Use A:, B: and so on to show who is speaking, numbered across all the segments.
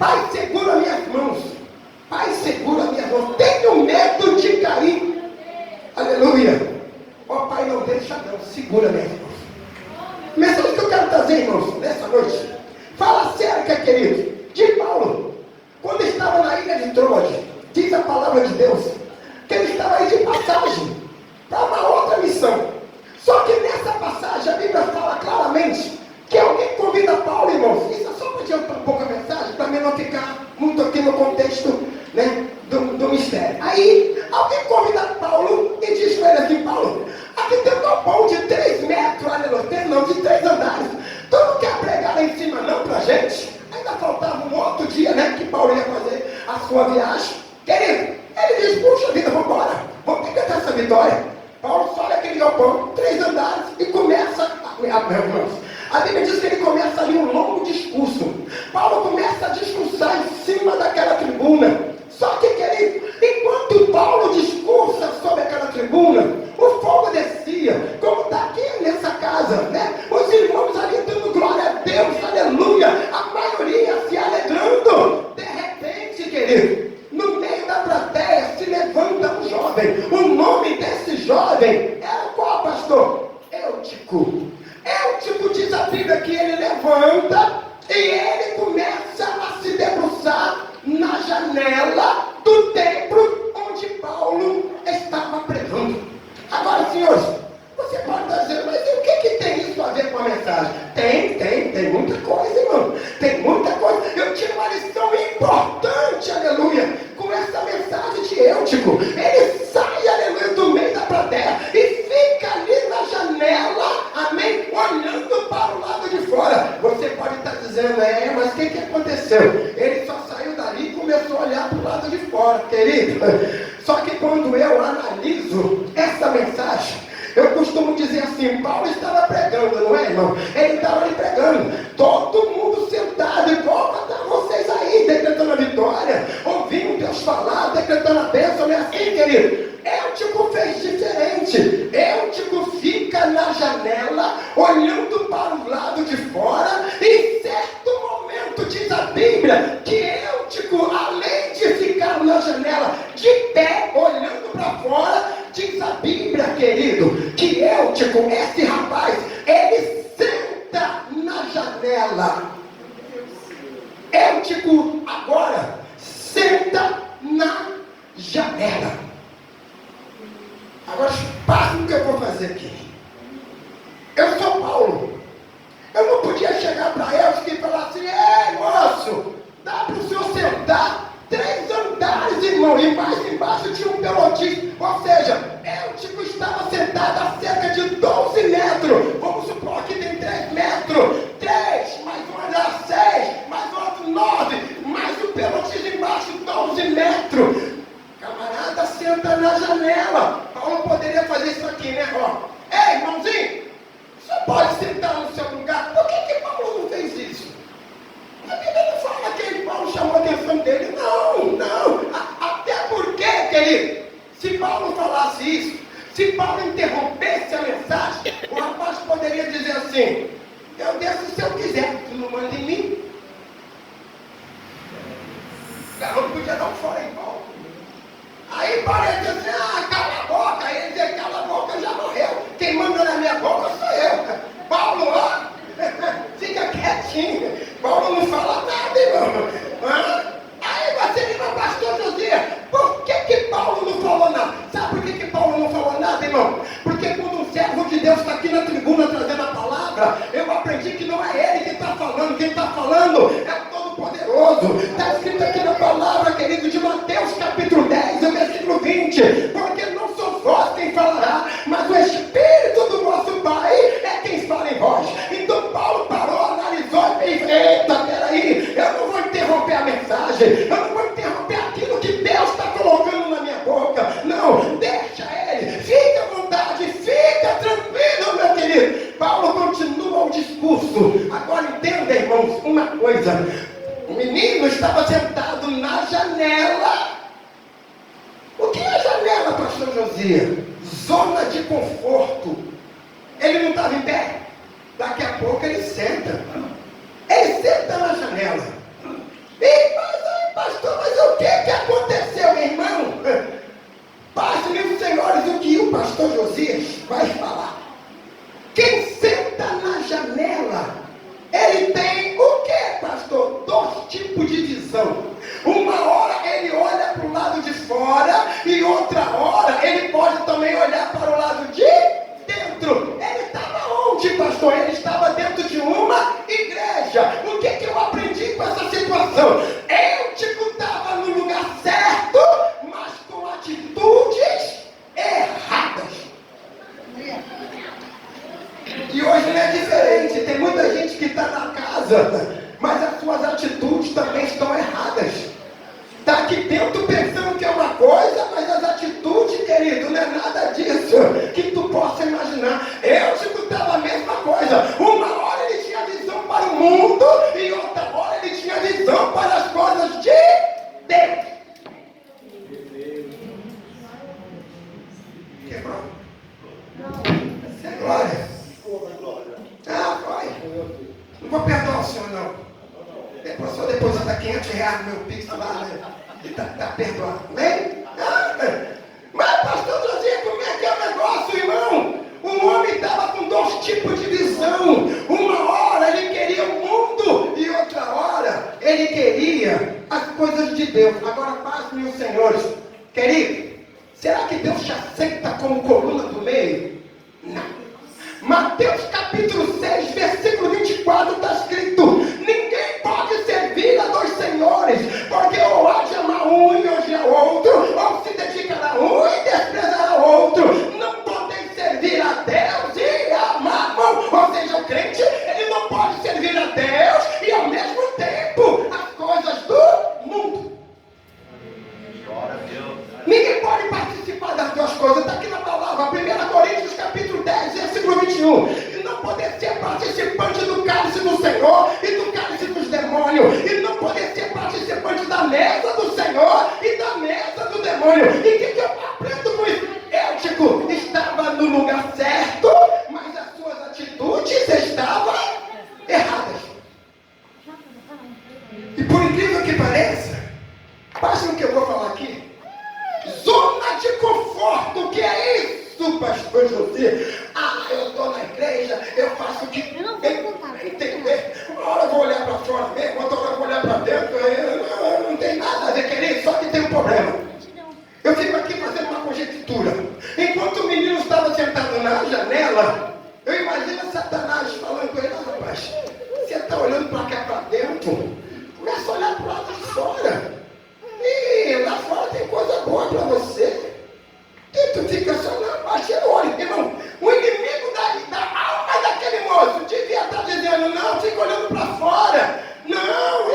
A: Pai, segura minhas mãos. Pai, segura minhas mãos. Tenho medo de cair. Aleluia. Ó Pai, não deixa não. Segura minhas mãos. Mensagem que eu quero trazer, irmãos, nessa noite. Fala sério, querido. De Paulo, quando estava na ilha de Troade, diz a palavra de Deus, que ele estava aí de passagem para uma outra missão. Só que nessa passagem a Bíblia fala claramente que alguém convida Paulo, irmãos. Isso é só para adiantar um pouco a mensagem, para não ficar muito aqui no contexto, né, do mistério. Aí alguém convida Paulo e diz para ele assim: Paulo, aqui tem um galpão de 3 metros, aleluia, não, de 3 andares. Tu não quer pregar lá em cima não para a gente? Ainda faltava um outro dia, né, que Paulo ia fazer a sua viagem. Querido, ele diz: puxa vida, vamos embora, vamos ter que ter essa vitória. Paulo sobe aquele galpão, 3 andares, e começa a Bíblia diz que ele começa ali um longo discurso. Paulo começa a discursar em cima daquela tribuna. Só que, querido, enquanto Paulo discursa sobre aquela tribuna, o fogo descia, como está aqui nessa casa, né? Os irmãos ali dando glória a Deus, aleluia, a maioria se alegrando. De repente, querido, no meio da plateia se levanta um jovem. O nome desse jovem era qual, pastor? Eutico. Eutico, diz a Bíblia que ele levanta e ele começa a se debruçar na janela do templo onde Paulo estava pregando. Agora, senhores, você pode estar dizendo: mas e o que tem isso a ver com a mensagem? Tem muita coisa, irmão. Tem muita coisa. Eu tive uma lição importante, aleluia, com essa mensagem de Eutico. Ele sai, aleluia, do meio da plateia e fica ali na janela, amém, olhando para o lado de fora. Você pode estar dizendo: mas o que aconteceu? Ele só saiu dali e começou a olhar para o lado de fora, querido. Só que quando eu analiso essa mensagem, eu costumo dizer assim: Paulo estava pregando, não é, irmão? Ele estava ali pregando, todo mundo sentado, igual para vocês aí, decretando a vitória, ouvindo Deus falar, decretando a bênção, não é assim, querido? Eutico fez diferente. Eutico fica na janela, olhando para o lado de fora, e em certo momento diz a Bíblia que Eutico, além de ficar na janela de pé, olhando para fora, diz a Bíblia, querido, que Eutico, esse rapaz, ele senta na janela. Eutico agora senta na janela. Agora, passa o que eu vou fazer aqui. Eu sou Paulo. Eu não podia chegar para Eutico e falar assim: ei, moço, dá para o senhor sentar 3 andares, irmão, e mais embaixo tinha um pelotinho. Ou seja, Eutico estava sentado a cerca de 12 metros. Vamos supor que tem 3 metros. 3, mais um andar 6, mais outro 9, mais um pelotinho embaixo, 12 metros. Camarada senta na janela. Paulo poderia fazer isso aqui, né? Ó, ei, irmãozinho, você pode sentar no seu lugar. Por que Paulo não fez isso? A Bíblia não fala que Paulo chamou a atenção dele. Não. Até porque, querido, se Paulo falasse isso, se Paulo interrompesse a mensagem, o rapaz poderia dizer assim: eu desço se eu quiser, tu não manda em mim. O garoto podia dar um fora em Paulo. Aí parece assim: cala a boca. Aí ele diz: cala a boca, já morreu. Quem manda na minha boca sou eu. Paulo, fica quietinho. Paulo não fala nada, irmão. Aí você diz: mas pastor Josias, por que Paulo não falou nada? Sabe por que Paulo não falou nada, irmão? Porque quando um servo de Deus está aqui na tribuna trazendo a palavra, eu aprendi que não é ele que está falando. Quem está falando é o Todo-Poderoso. Está escrito aqui na palavra, querido, de Mateus capítulo 10, o versículo 20: porque não sou vós quem falará, mas o Espírito do vosso Pai é quem fala em vós. Então Paulo parou, analisou e fez: eita, peraí, eu não vou interromper a mensagem, eu não vou interromper aquilo que Deus está colocando na minha boca. Não, deixa ele, fica à vontade, fica tranquilo, meu querido. Paulo continua o discurso. Agora entenda, irmãos, uma coisa: o menino estava sentado na janela. O que é janela, pastor Josias? Zona de conforto. Ele não estava em pé. Daqui a pouco ele senta. Ele senta na janela. E tipo de visão. Uma hora ele olha para o lado de fora e outra hora ele pode também olhar para o lado de dentro. Ele estava onde, pastor? Ele estava dentro de uma igreja. O que eu aprendi com essa situação? Eu estava no lugar certo, mas com atitudes erradas. E hoje não é diferente. Tem muita gente que está na casa, mas as suas atitudes também estão erradas. Está aqui dentro pensando que é uma coisa, mas as atitudes, querido, não é nada disso que tu possa imaginar. Eu escutava a mesma coisa. Uma hora ele tinha visão para o mundo e outra hora ele tinha visão para as coisas de Deus. Quebrou? Isso é glória. Ah, vai. Não vou perdoar o senhor, não. Só deposita R$500 no meu Pix lá, né? E tá perdoado, né? Mas pastor José, como é que é o negócio, irmão? O homem estava com dois tipos de visão. Uma hora ele queria o mundo e outra hora ele queria as coisas de Deus. Agora, paz, meus senhores. Querido, será que Deus te aceita como coluna do meio? Não. Mateus capítulo 6, versículo 24 está escrito: ninguém pode servir a dois senhores, porque ou há de amar um e odiar outro, ou se dedicar a um e desprezar ao outro. Não podem servir a Deus e amar um. Ou seja, o crente, ele não pode servir a Deus e ao mesmo tempo as coisas do mundo. Ninguém pode participar das duas coisas. Está aqui na palavra, 1 Coríntios capítulo 10, versículo 21. E não poder ser participante do cálice do Senhor e do cálice dos demônios. E não poder ser participante da mesa do Senhor e da mesa do demônio. E o que eu aprendo com isso? Éutico estava no lugar certo, mas as suas atitudes estavam erradas. E por incrível que pareça, basta no que eu vou falar aqui. Zona de conforto, o que é isso, pastor José? Eu estou na igreja, eu faço o que eu não vou entender. Uma hora eu vou olhar para fora mesmo, outra hora eu vou olhar para dentro. Não tem nada a ver, querido, só que tem um problema. Eu fico aqui fazendo uma conjectura. Enquanto o menino estava sentado na janela, eu imagino Satanás falando com ele: rapaz, você está olhando para cá para dentro, começa a olhar para o lado de fora. E lá fora tem coisa boa para você. E tu fica só lá, baixando o olho. Irmão, o inimigo da alma daquele moço devia estar dizendo: não, fica olhando para fora. Não,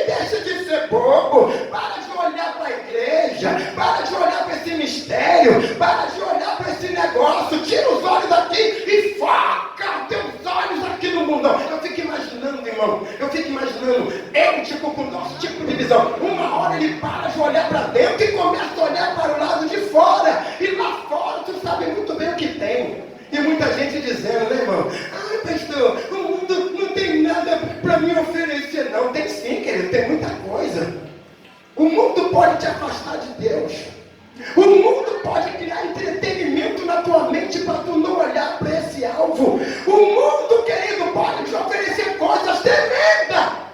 A: deixa de ser bobo. Para de olhar para a igreja. Para de olhar para esse mistério. Para de olhar para esse negócio. Tira os olhos daqui e foca teus olhos aqui no mundão. Eu fico imaginando, irmão. Eu tipo com dois tipos de visão. Uma hora ele para de olhar para dentro e começa a olhar para o lado de fora. E lá fora tu sabe muito bem o que tem. E muita gente dizendo, né, irmão? Pastor, o mundo não tem nada para me oferecer. Não, tem sim, querido, tem muita coisa. O mundo pode te afastar de Deus. O mundo pode criar entretenimento na tua mente para tu não olhar para esse alvo. O mundo, querido, pode te oferecer coisas tremendas.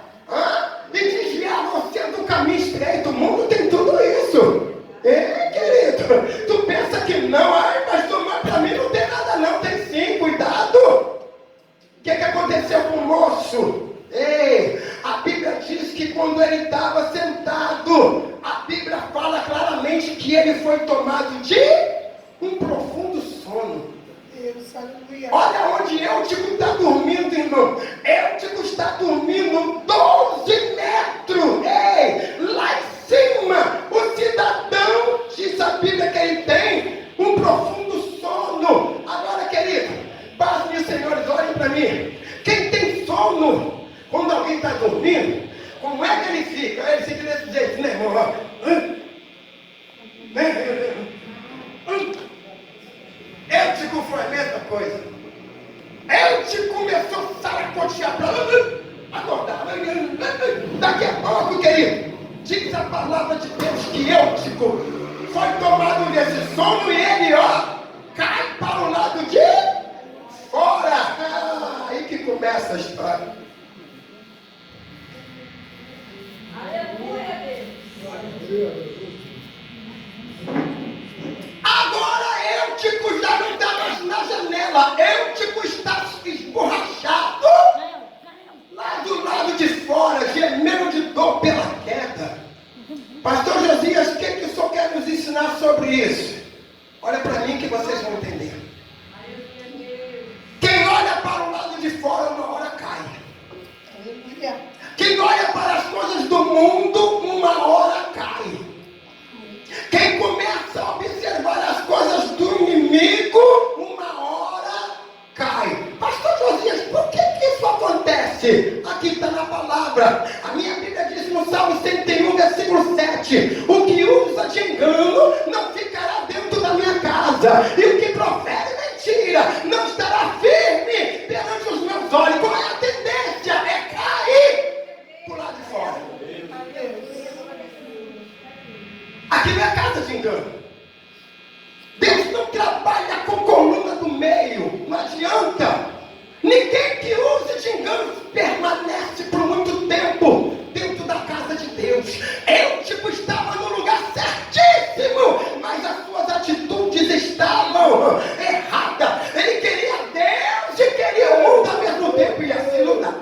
A: E desviar você do caminho estreito. O mundo tem tudo isso. Querido, tu pensa que não? Pastor, mas para mim não tem nada não. Tem sim, cuidado. O que aconteceu com o moço? A Bíblia diz que quando ele estava sentado, a Bíblia fala claramente que ele foi tomado de um profundo sono. Olha onde Eutico está dormindo, irmão. Eutico está dormindo 12 metros. Lá em cima, o cidadão, diz a Bíblia que ele tem um profundo sono. Agora, querido, paz, meus senhores, olhem para mim. Quem tem sono, quando alguém está dormindo, como é que ele fica? Ele fica desse jeito, né, irmão? Eutico foi a mesma coisa. Eutico começou a saracotear para acordar. Daqui a pouco, querido, diz a palavra de Deus que Eutico foi tomado desse sono e ele, cai para o lado de fora. Aí que começa a história. Agora Eutico já não está mais na janela. Eutico está esborrachado lá do lado de fora, gemendo de dor pela queda. Pastor Josias, o que o senhor quer nos ensinar sobre isso? Olha para mim que vocês vão entender. Quem olha para o lado de fora, uma hora cai. Quem olha para as coisas do mundo, uma hora cai. Quem começa a observar as coisas do inimigo, uma hora cai. Pastor Josias, por que isso acontece? Aqui está na palavra. A minha Bíblia diz no Salmo 101, versículo 7: o que usa de engano não ficará dentro da minha casa, e o que profere mentira não estará firme perante os meus olhos. Qual é a tendência? É cair por lá de fora. Aqui não é casa de engano. Deus não trabalha com coluna do meio. Não adianta. Ninguém que use de engano permanece por muito tempo dentro da casa de Deus. Eu estava no lugar certíssimo, mas as suas atitudes estavam erradas. Ele queria Deus e queria o mundo ao mesmo tempo, e assim não dá.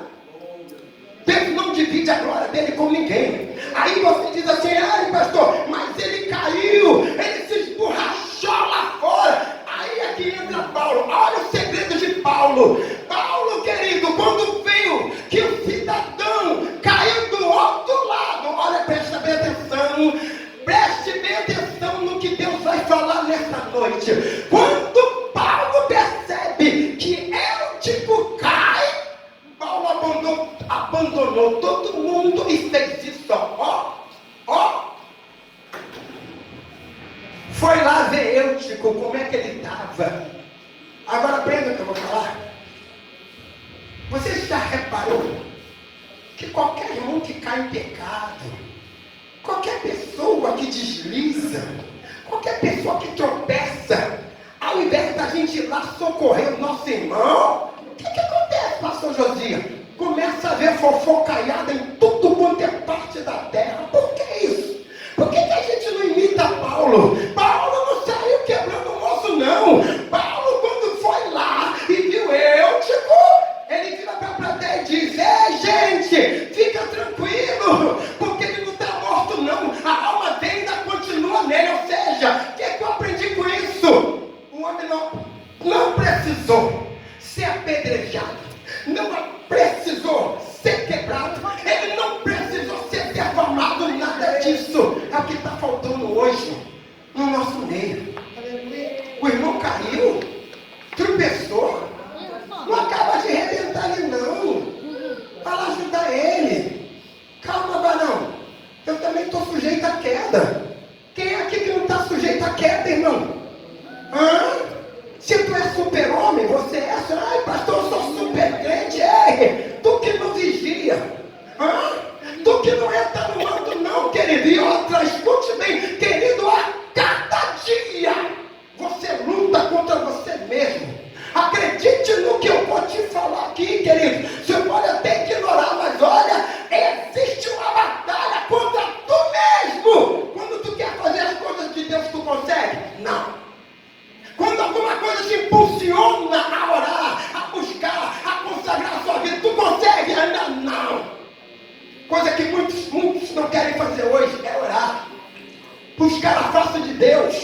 A: Deus não divide a glória dele com ninguém. Aí você diz assim: ai pastor, mas ele caiu, ele se esborrachou lá fora. Aí aqui entra Paulo. Olha o segredo de Paulo. Paulo, querido, quando viu que o cidadão caiu do outro lado, olha, preste bem atenção no que Deus vai falar nessa noite. Quando Paulo percebe que Eutico cai, Paulo abandonou todo mundo e fez isso. Foi lá ver Eutico, como é que ele estava. Agora aprenda o que eu vou falar. Você já reparou que qualquer irmão que cai em pecado, qualquer pessoa que desliza, qualquer pessoa que tropeça, ao invés da gente ir lá socorrer o nosso irmão, o que acontece, pastor Josias? Começa a ver fofocaiada em tudo quanto é parte da terra. Por que isso? Por que a gente não imita Paulo? Paulo não saiu quebrando o moço, não. Paulo, quando foi lá e viu Eutico, ele vira para a plateia e diz: ei, gente, fica tranquilo, porque ele não está morto, não. A alma dele ainda continua nele. Ou seja, o que eu aprendi com isso? O homem não precisou ser apedrejado, não precisou ser quebrado, ele não precisou ser defamado, nada disso. É o que está faltando hoje no nosso meio. O irmão caiu, tropeçou, não acaba de arrebentar ele, não. Vai lá ajudar ele. Calma, varão, eu também estou sujeito à queda. Quem é aqui que não está sujeito à queda, irmão? Se tu é super-homem, você é assim: ai pastor, eu sou super crente. Tu que não vigia, tu que não entra no manto, não, querido. E outra, escute bem, querido, a cada dia você luta contra você mesmo. Acredite no que eu vou te falar aqui, querido. Você pode até ignorar, mas olha, existe uma batalha contra tu mesmo. Quando tu quer fazer as coisas de Deus, tu consegue? Não. Quando alguma coisa te impulsiona a orar, a buscar, a consagrar a sua vida, tu consegue? Ainda não. Coisa que muitos não querem fazer hoje é orar, buscar a face de Deus,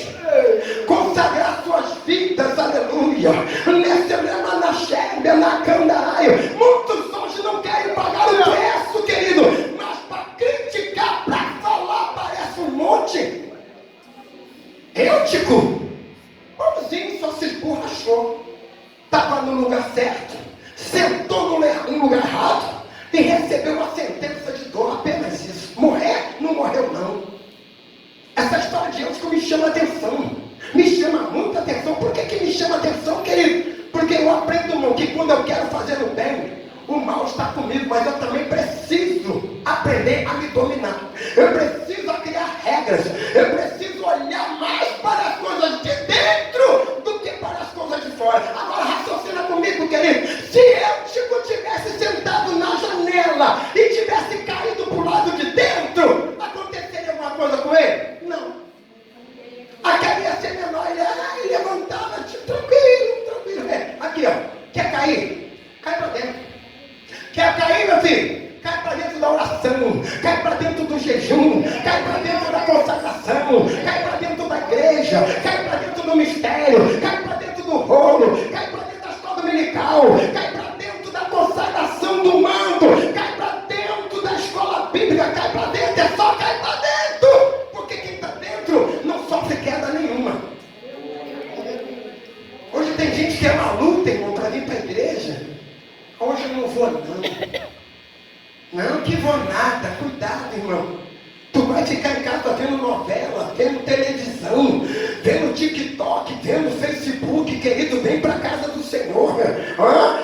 A: consagrar suas vidas, aleluia. Nesse problema na Xébia, na Candaraio, muitos hoje não querem pagar o preço, querido, mas para criticar, para falar, parece um monte. Eutico, Paulozinho só se esborrachou, estava no lugar certo, sentou no lugar errado e recebeu uma sentença de dor, apenas isso. Morrer? Não morreu, não. Essa história de Eutico me chama atenção, me chama muita atenção. Por que me chama atenção, querido? Porque eu aprendo, irmão, que quando eu quero fazer o bem, o mal está comigo, mas eu também preciso aprender a me dominar. Eu preciso criar regras, eu preciso olhar mais para as coisas de dentro do que para as coisas de fora. Agora raciocina comigo, querido. Se eu tivesse sentado na janela e tivesse caído para o lado de dentro, aconteceria alguma coisa com ele? do jejum, cai para dentro da consagração, cai para dentro da igreja, cai para dentro do mistério, cai para dentro do rolo, cai para dentro da escola dominical, cai para dentro da consagração do mando, cai para dentro da escola bíblica, cai para dentro, é só cai para dentro, porque quem está dentro não sofre queda nenhuma. Hoje tem gente que é uma luta, irmão, para vir para a igreja. Hoje eu não vou não. Não que vou nada, cuidado, irmão. Tu vai ficar em casa vendo novela, vendo televisão, vendo TikTok, vendo Facebook, querido, vem para a casa do Senhor.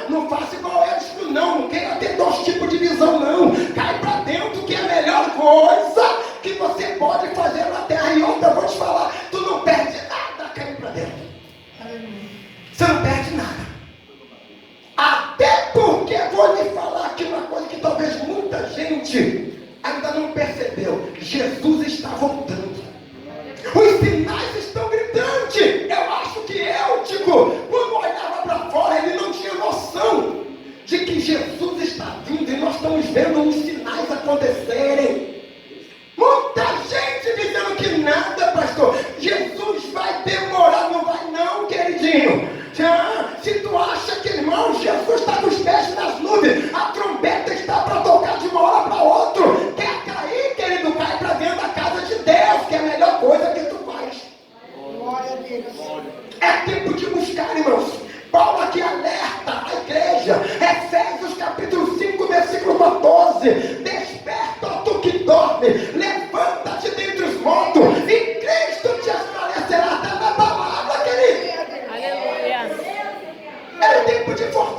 A: Não faça igual Edson, não queira ter dois tipos de visão, não. Cai para dentro, que é a melhor coisa que você pode fazer na terra. E outra, eu vou te falar, tu não perde nada caindo para dentro. Você não perde nada. Até porque vou lhe falar aqui uma coisa que talvez muita gente ainda não percebeu. Jesus está voltando. Os sinais estão gritantes. Eu acho que Eutico, quando olhava para fora, ele não tinha noção de que Jesus está vindo e nós estamos vendo os sinais acontecerem. Muita gente dizendo que nada, pastor. Jesus vai demorar. Não vai não, queridinho. Se tu acha que, irmão, Jesus está com os pés nas nuvens, a trombeta está para tocar de uma hora para outra. Quer cair, querido? Cai para dentro da casa de Deus, que é a melhor coisa que tu faz. Glória a Deus. É tempo de buscar, irmãos. Paulo aqui alerta a igreja. Efésios capítulo 5, versículo 14. Desperta, tu que dorme, levanta-te dentre os mortos, e Cristo te esclarecerá. Está na palavra, querido.
B: Aleluia.
A: É tempo de fortaleza.